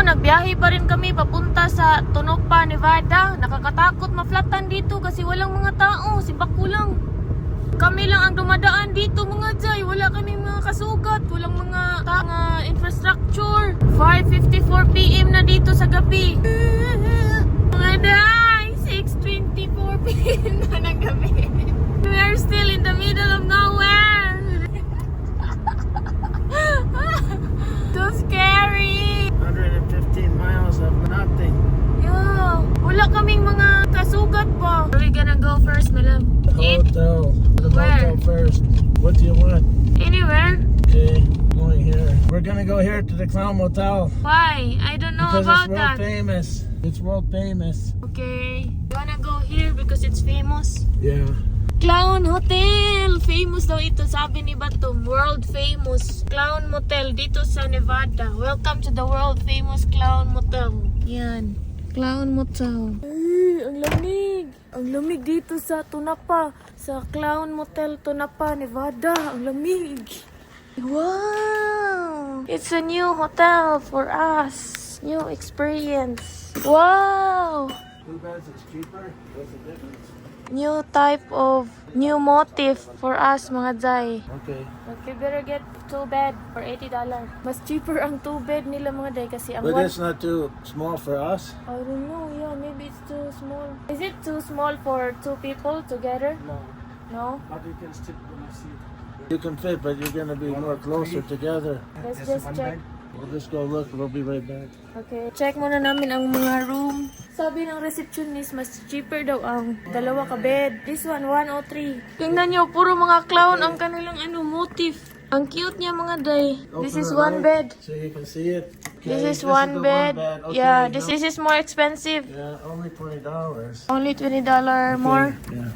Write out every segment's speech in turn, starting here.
nagbiyahe pa rin kami papunta sa Tonopah, Nevada. Nakakatakot maflatan dito kasi walang mga tao, sibako lang. Kami lang ang dumadaan dito mga jay. Wala kaming mga kasugat, walang mga infrastructure. 5:54 PM na dito sa gabi. Mga day, 6:24 PM na ng gabi. We are still in the middle of nowhere. So scary. 115 miles of nothing. Yeah, wala kaming mga kasugat pa. Are we gonna go first, my love? Eat? Hotel. The Where? motel first. What do you want? Anywhere? Okay, going here. We're gonna go here to the Clown Motel. Why? I don't know Because about it's world that. famous. It's world famous. Okay. You wanna go here because it's famous? Yeah. Clown Hotel! Famous daw ito, sabi ni Batum. World famous Clown Motel dito sa Nevada. Welcome to the world famous Clown Motel. Yan. Clown Motel. Ang lamig! Ang lamig dito sa Tonopah. Sa Clown Motel Tonopah, Nevada. Ang lamig! Wow! It's a new hotel for us. New experience. Wow! Two beds is cheaper. What's the difference? New type of new motif for us mga jay. Okay. Okay, better get 2 bed for $80. Mas cheaper ang 2 bed nila mga day kasi ang But one... it's not too small for us. I don't know, yeah, maybe it's too small. Is it too small for 2 people together? No. No? But you can sit when you sit. You can fit, but you're gonna be more closer together. Let's just check. We'll just go look. We'll be right back. Okay, check muna namin ang mga room. Sabi ng receptionist, mas cheaper daw ang 2 ka bed. This one, 103. Tingnan nyo, puro mga clown ang kanilang motif. Ang cute niya mga day. This is one bed. So you can see it. This Okay, is one the bed. Okay, Yeah, this no- is more expensive. Yeah, only $20. Only $20 more. Yeah.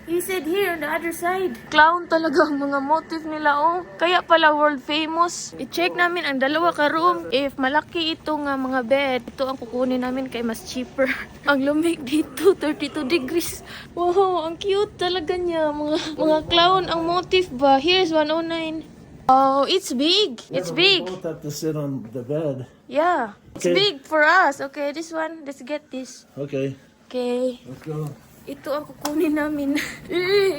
He said here on the other side. Clown talaga ang mga motif nila, oh. Kaya pala world famous. I-check namin ang 2 ka room. If malaki ito nga mga bed, ito ang kukunin namin kay mas cheaper. Ang lumig dito, 32 degrees. Wow, ang cute talaga niya. Mga clown ang motif ba? Here's 109. Oh, it's big. It's big. We both have to sit on the bed. Yeah. It's Okay. big for us. Okay, this one. Let's get this. Okay, Okay. let's go. Ito ang kukunin namin.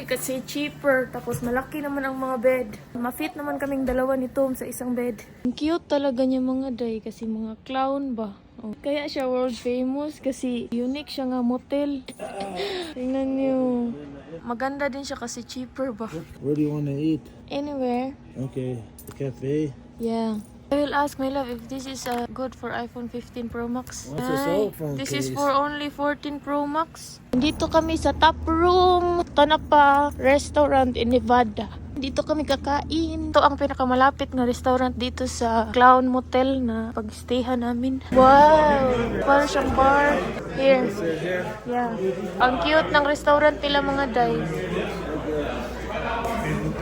Kasi cheaper. Tapos malaki naman ang mga bed. Ma-fit naman kaming 2 ni Tom sa isang bed. Ang cute talaga niya mga day. Kasi mga clown ba. Oh. Kaya siya world famous. Kasi unique siya nga motel. Tingnan niyo. Maganda din siya kasi cheaper ba. Where do you want to eat? Anywhere. Okay, the cafe. Yeah. I will ask my love if this is good for iPhone 15 Pro Max. What's this Ay, old phone this is case? for only 14 Pro Max. Dito kami sa top room, Tonopah Restaurant in Nevada. Dito kami kakain. Ito ang pinakamalapit na restaurant dito sa Clown Motel na pag-stayhan namin. Wow! Para siyang bar. Here. Yeah. Ang cute ng restaurant nila mga day.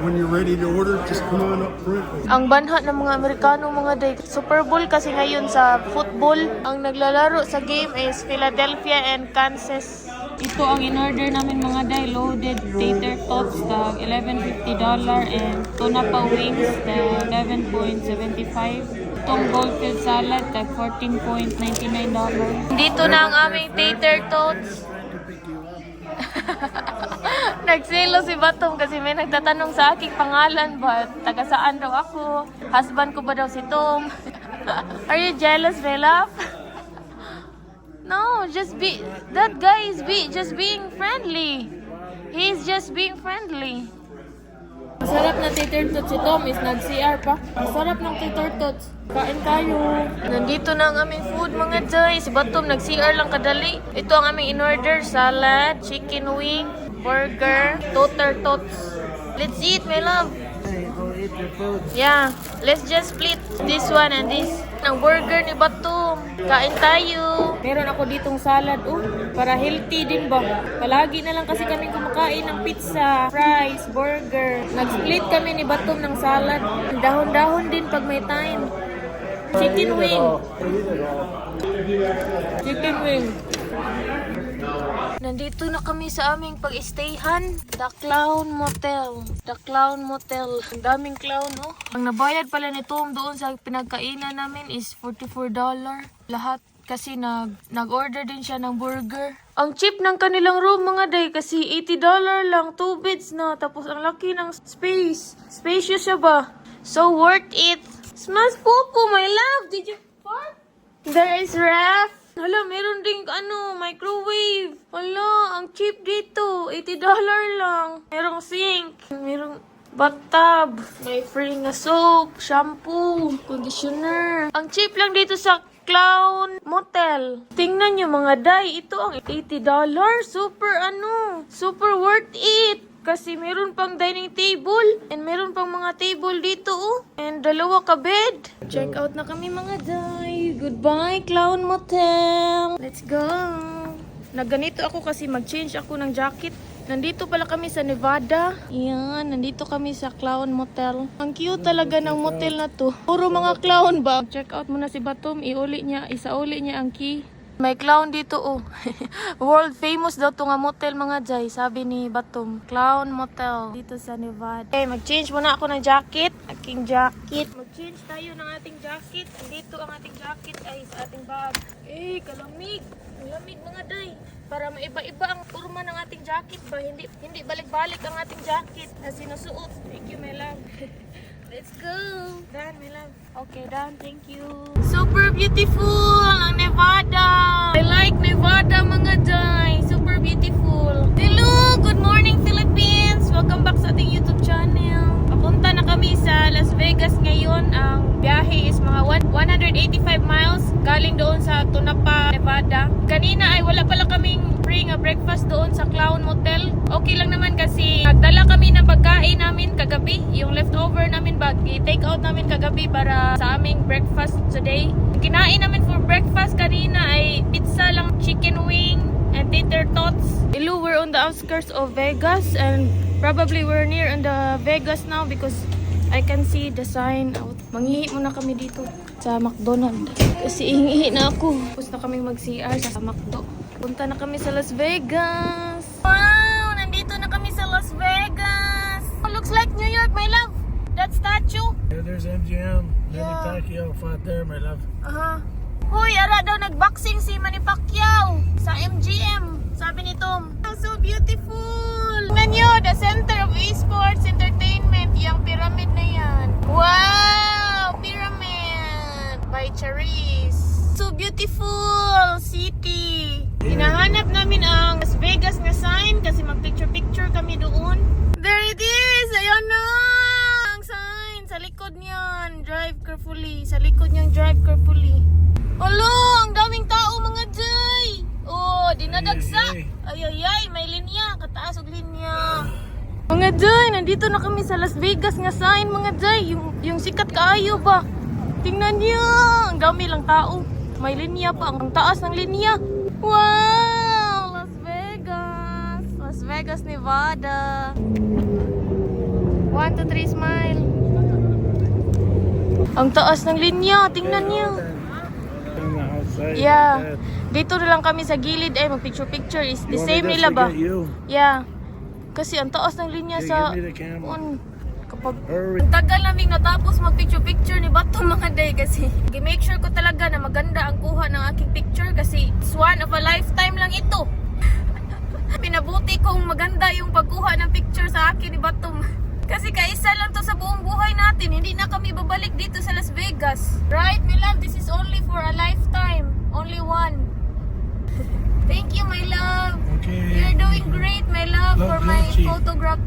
When you're ready to order, just come on up front. Ang banha ng mga Amerikano mga day. Super Bowl kasi ngayon sa football. Ang naglalaro sa game is Philadelphia and Kansas. Ito ang in-order namin mga day. Loaded tater tots tag $11.50 and Tonopah wings tag $11.75. Itong Goldfield salad tag $14.99. Dito na ang aming tater tots. Nagsilo si Batom kasi may nagtatanong sa aking pangalan ba, taga saan daw ako, husband ko ba daw si Tom. Are you jealous, Bella? No, that guy is just being friendly. He's just being friendly. Masarap na tater tots si Tom is nag-CR pa. Masarap ng tater tots. Kain tayo. Nandito na ang aming food mga jay. Si Batom nag-CR lang kadali. Ito ang aming in-order. Salad, chicken wing, burger, tater tots. Let's eat, my love. Hey, go eat your food. Yeah, let's just split this one and this. Ang burger ni Batom. Kain tayo. Meron ako ditong salad. Para healthy din ba? Palagi na lang kasi kami kumakain ng pizza, fries, burger. Nag-split kami ni Batom ng salad. Dahon-dahon din pag may time. Chicken wing. Eat it all. Chicken wing. Nandito na kami sa aming pag-stayhan. The Clown Motel. The Clown Motel. Ang daming clown, oh. Ang nabayad pala ni Tom doon sa pinagkainan namin is $44. Lahat. Kasi nag-order din siya ng burger. Ang cheap ng kanilang room mga day kasi $80 lang. 2 beds na. Tapos ang laki ng space. Spacious siya ba? So worth it. Smash Popo, my love. Did you fart? There is ref. Hala, meron ding microwave. Hala, ang cheap dito. $80 lang. Merong sink. Merong bathtub. May free nga soap, shampoo, conditioner. Ang cheap lang dito sa Clown Motel. Tingnan nyo mga day, ito ang $80. Super worth it. Kasi meron pang dining table. And meron pang mga table dito, oh. And dalawa ka bed. Check out na kami mga day. Goodbye, Clown Motel. Let's go. Nagganito ako kasi mag-change ako ng jacket. Nandito pala kami sa Nevada. Yan, nandito kami sa Clown Motel. Ang cute talaga ng motel na to. Puro mga clown ba? Check out muna si Batom. Isauli niya ang key. May clown dito, oh. World famous daw to nga motel mga jay. Sabi ni Batom. Clown Motel. Dito sa Nevada. Okay, mag-change muna ako ng jacket. Aking jacket. Mag-change tayo ng ating jacket. Dito ang ating jacket ay sa ating bag. Eh, kalamig. Malamig mga day. Para maiba-iba ang forma ng ating jacket ba? Hindi balik-balik ang ating jacket na sinusuot. Thank you, my love. Let's go. Done, my love. Okay, done. Thank you. Super beautiful ang Nevada. I like Nevada mga day. Super beautiful. Hello, good morning Philippines. Welcome back sa ating YouTube channel. Papunta na kami sa Las Vegas ngayon. Ang biyahe is mga 185 miles galing doon sa Tonopah, Nevada. Kanina ay wala pala kaming free nga breakfast doon sa Clown Motel. Okay lang naman kasi nagdala kami ng pagkain namin kagabi. Yung leftover namin bag, i-take out namin kagabi para sa aming breakfast today. Kinain namin for breakfast kanina ay pizza lang, chicken wing, and tater tots. Hello, we're on the outskirts of Vegas and probably we're near in the Vegas now because I can see the sign out. Manghihi muna kami dito sa McDonald's. Kasi ihingi na ako. Tapos na kami mag-CR sa McDo. Punta na kami sa Las Vegas. Wow! Nandito na kami sa Las Vegas. Oh, looks like New York, my love. That statue. Yeah, there's MGM. Manny Yeah. Pacquiao fought there, my love. Hoy, ara daw nagboxing si Manny Pacquiao sa MGM. Sabi ni Tom. Oh, so beautiful. Tingnan nyo, the center of esports entertainment. Yung pyramid na yan. Wow! Pyramid by Charis. So beautiful city. Hinahanap namin ang Las Vegas na sign kasi mag-picture-picture kami doon. There it is! Ayan na! Ang sign sa likod niyan. Drive carefully. Sa likod niyang drive carefully. Alo! Ang daming tao mga jay! Oh, dinadagsa! Ay, may linya. Kataas og linya. Mga jay, nandito na kami sa Las Vegas nga sign mga jay. Yung sikat kaayo ba? Tingnan niyo! Ang dami lang tao. May linya pa. Ang taas ng linya. Wow! Las Vegas! Las Vegas, Nevada. 1, 2, 3, smile. Ang taas ng linya. Tingnan niyo. Yeah. Dito na lang kami sa gilid. Eh, mag-picture-picture. Is the same nila ba? Yeah. Kasi ang taas ng linya sa... Kapag... Ang tagal naming natapos mag-picture-picture ni Bato mga day kasi make sure ko talaga na maganda ang kuha ng aking picture kasi it's one of a lifetime lang ito. Pinabuti kong maganda yung pagkuha ng picture sa akin ni Batom. Kasi kaisa lang to sa buong buhay natin. Hindi na kami babalik dito sa Las Vegas. Right, my love? This is only for a lifetime. Only one. Thank you, my love. Okay. You're doing great, my love, Love for my Gucci. photograph.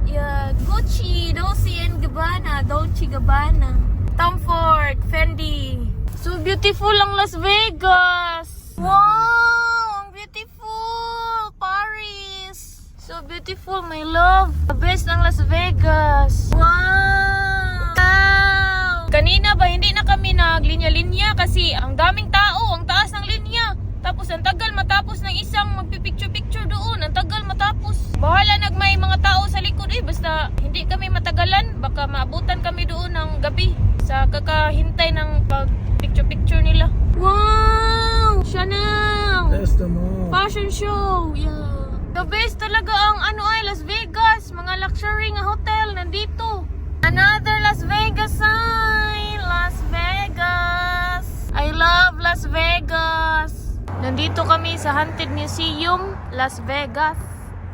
Yeah, Gucci, Dolce & Gabbana, Dolce Gabbana, Tom Ford, Fendi. So beautiful ang Las Vegas. Wow, ang beautiful. Paris. So beautiful, my love. The best ang Las Vegas. Wow. Kanina ba hindi na kami naglinya-linya kasi ang daming tao, ang taas ng linya. Tapos ang tagal matapos ng isang magpipicture-picture doon. Ang tagal matapos. Bahala may mga tao sa likod basta hindi kami matagalan. Baka maabutan kami doon ng gabi sa kakahintay ng pag-picture-picture nila. Wow! Chanel! That's the mall. fashion show. Yeah. The best talaga ang Las Vegas. Mga luxury nga hotel nandito. Another Las Vegas sign. Las Vegas. I love Las Vegas. Nandito kami sa Haunted Museum, Las Vegas.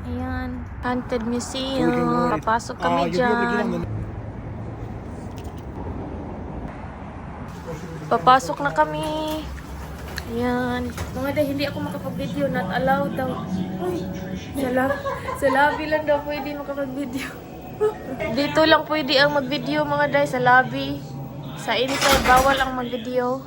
Ayan. Haunted Museum. Papasok kami dyan. Papasok na kami. Ayan. Mga day, hindi ako makapag-video. Not allowed daw. Uy, sa lobby lang daw pwede makapag-video. Dito lang pwede ang mag-video mga day, sa lobby. Sa inside, bawal ang mag-video.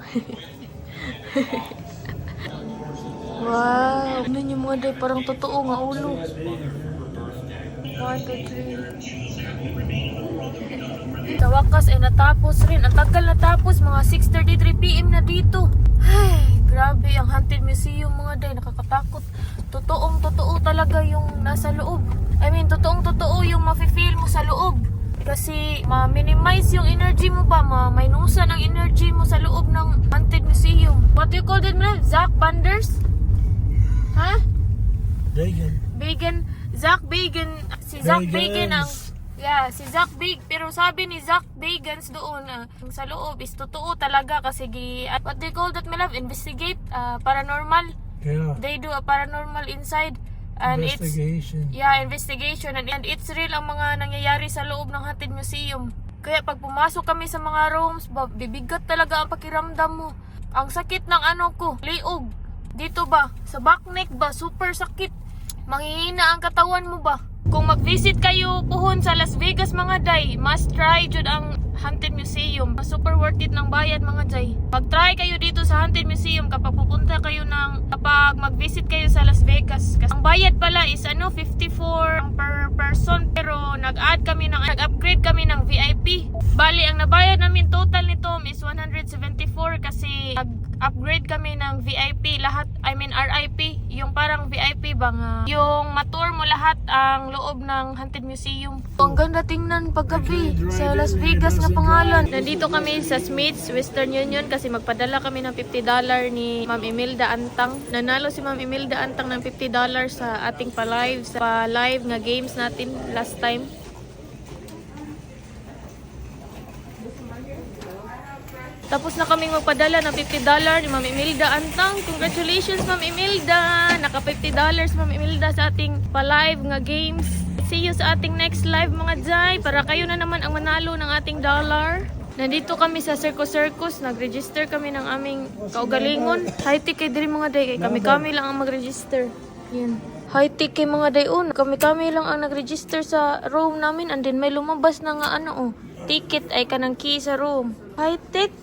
Wow. Ano yung mga day, parang totoo nga ulo. 1, 2, 3. Sa wakas ay natapos rin. Ang tagal natapos, mga 6:33 PM na dito. Ay, grabe ang Haunted Museum mga day, nakakatakot. Totoo talaga yung nasa loob. I mean, totoo yung mafe-feel mo sa loob. Kasi ma-minimize yung energy mo ba, ma-minusan ang energy mo sa loob ng Haunted Museum. What do you call that man? Zach Banders? Ha? Bagan. Zach Bagan. Si Zach Bagan ang... Yeah, si Zach Big. Pero sabi ni Zach Bagans doon, sa loob is totoo talaga kasi what they call that, my love? Investigate, paranormal. Yeah. They do a paranormal inside. And Investigation. Investigation. And it's real ang mga nangyayari sa loob ng Haunted Museum. Kaya pag pumasok kami sa mga rooms, bibigat talaga ang pakiramdam mo. Ang sakit ng ko, liog. Dito ba? Sa back neck ba? Super sakit. Manghihina ang katawan mo ba? Kung mag-visit kayo puhon sa Las Vegas mga day, must try jud ang Haunted Museum. Super worth it ng bayad mga day. Pag-try kayo dito sa Haunted Museum kapag kapag mag-visit kayo sa Las Vegas. Kasi ang bayad pala is 54 per person, pero nag-upgrade kami ng VIP. Bali, ang nabayad namin total nito is 174 kasi nag-upgrade kami ng VIP lahat. I mean RIP, yung parang VIP bang yung matour mo lahat ang loob ng Haunted Museum. Ang ganda tingnan paggabi sa Las Vegas na pangalan. Nandito kami sa Smith's Western Union kasi magpadala kami ng $50 ni Ma'am Imelda Antang. Nanalo si Ma'am Imelda Antang ng $50 sa ating pa-live nga games natin last time. Tapos na kaming magpadala ng $50 ni Ma'am Imelda Antang. Congratulations Ma'am Imelda! Naka $50 Ma'am Imelda sa ating pa-live nga games. See you sa ating next live mga jay. Para kayo na naman ang manalo ng ating dollar. Nandito kami sa Circus. Nag-register kami ng aming kaugalingon. High-tech kay diri mga day. Kami lang ang mag-register. Yan. High-tech kay mga day. Kami lang ang nag-register sa room namin. And then may lumabas na nga ticket ay kanang key sa room. High-tech.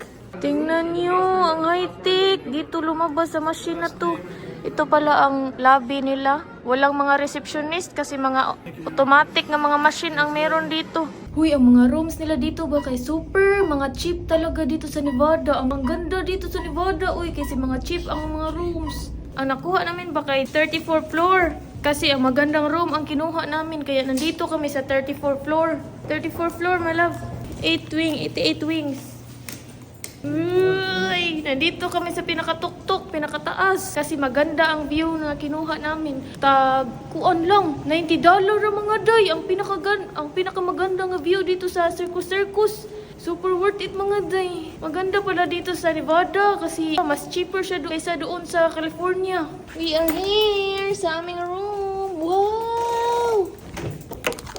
Tingnan nyo, ang high-tech. Dito lumabas sa machine na to. Ito pala ang lobby nila. Walang mga receptionist kasi mga automatic na mga machine ang meron dito. Huy, ang mga rooms nila dito ba kay super, mga cheap talaga dito sa Nevada. Ang ganda dito sa Nevada, uy, kasi mga cheap ang mga rooms. Ang nakuha namin ba kay 34th floor? Kasi ang magandang room ang kinuha namin. Kaya nandito kami sa 34th floor. 34th floor, my love. 88 wings. Uy, nandito kami sa pinakatuktok, pinakataas. Kasi maganda ang view na kinuha namin. Kuan lang, $90 ang mga day. Ang pinakamaganda nga view dito sa Circus. Super worth it mga day. Maganda pala dito sa Nevada kasi mas cheaper siya kaysa doon sa California. We are here sa aming room. Wow!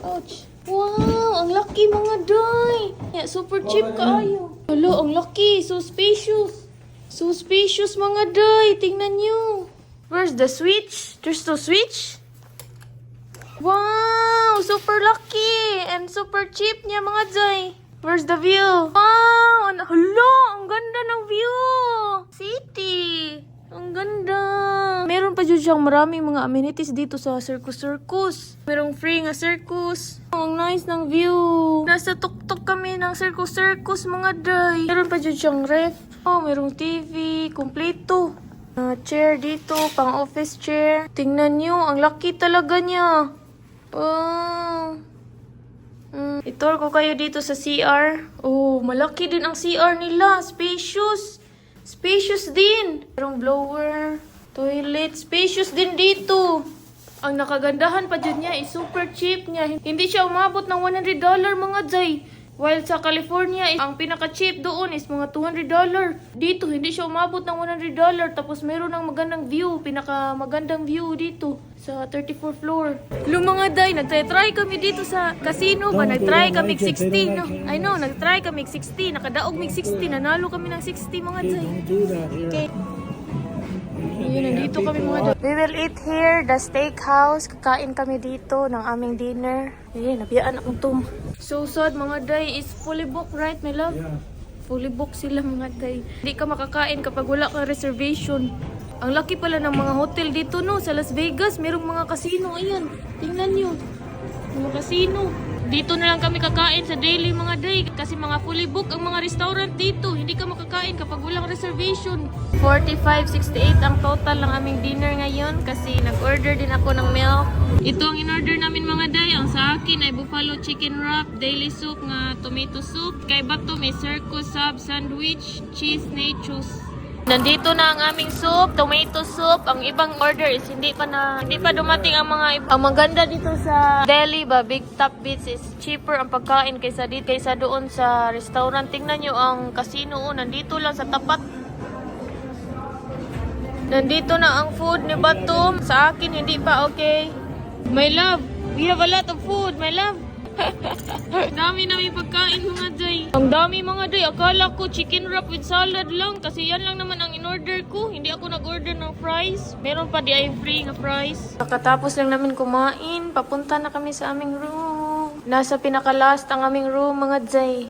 Ouch! Wow! Ang laki mga day! Yeah, super cheap kaayo. Hello, ang laki. So spacious. So spacious mga day. Tingnan nyo. Where's the switch? There's no switch? Wow! Super lucky! And super cheap niya mga day. Where's the view? Wow! Hala! Ang ganda ng view! City! Ang ganda! Meron pa dyan siyang maraming mga amenities dito sa Circus. Merong free nga circus. Ang nice ng view. Nasa tuktok kami ng Circus mga day. Meron pa dyan siyang ref. Merong TV. Kompleto. Chair dito. Pang office chair. Tingnan nyo. Ang laki talaga niya. Itur ko kayo dito sa CR. Malaki din ang CR nila. Spacious. Spacious din. Merong blower. Toilet, spacious din dito. Ang nakagandahan pa dyan niya is super cheap niya. Hindi siya umabot ng $100 mga Jay. While sa California, ang pinaka-cheap doon is mga $200. Dito, hindi siya umabot ng $100. Tapos meron ng magandang view, pinaka-magandang view dito sa 34th floor. Mga Day, nagtry kami dito sa casino ba? Nagtry kami 60, no? I know, nagtry kami 60. Nakadaog mig 60. Nanalo kami ng 60 mga Day. Do that here. Okay. Ayun, nandito kami mga Day. We will eat here, the steakhouse. Kakain kami dito ng aming dinner. Ayun, nabiyaan akong tum. So sad mga Day is fully booked, right my love? Yeah. Fully booked sila mga Day. Hindi ka makakain kapag wala kang reservation. Ang laki pala ng mga hotel dito no, sa Las Vegas. Merong mga casino, ayan. Tingnan nyo. Mga casino. Dito na lang kami kakain sa daily mga Day. Kasi mga fully booked ang mga restaurant dito. Hindi ka makakain kapag walang reservation. 45.68 ang total ng aming dinner ngayon. Kasi nag-order din ako ng milk. Ito ang in-order namin mga Day. Ang sa akin ay buffalo chicken wrap, daily soup nga tomato soup. Kay Bato may circus sub sandwich, cheese nachos. Nandito na ang aming soup, tomato soup. Ang ibang order is hindi pa dumating ang mga iba. Ang maganda dito sa Delhi ba, Big Top Beach is cheaper ang pagkain kaysa doon sa restaurant. Tingnan nyo ang casino, nandito lang sa tapat. Nandito na ang food ni Batum. Sa akin hindi pa, okay. My love, we have a lot of food, my love. Dami namin pagkain mga Day. Ang dami mga Day. Akala ko chicken wrap with salad lang. Kasi yan lang naman ang in-order ko. Hindi ako nag-order ng fries. Meron pa di ay free na fries. Pagkatapos lang namin kumain, papunta na kami sa aming room. Nasa pinaka-last ang aming room mga Day.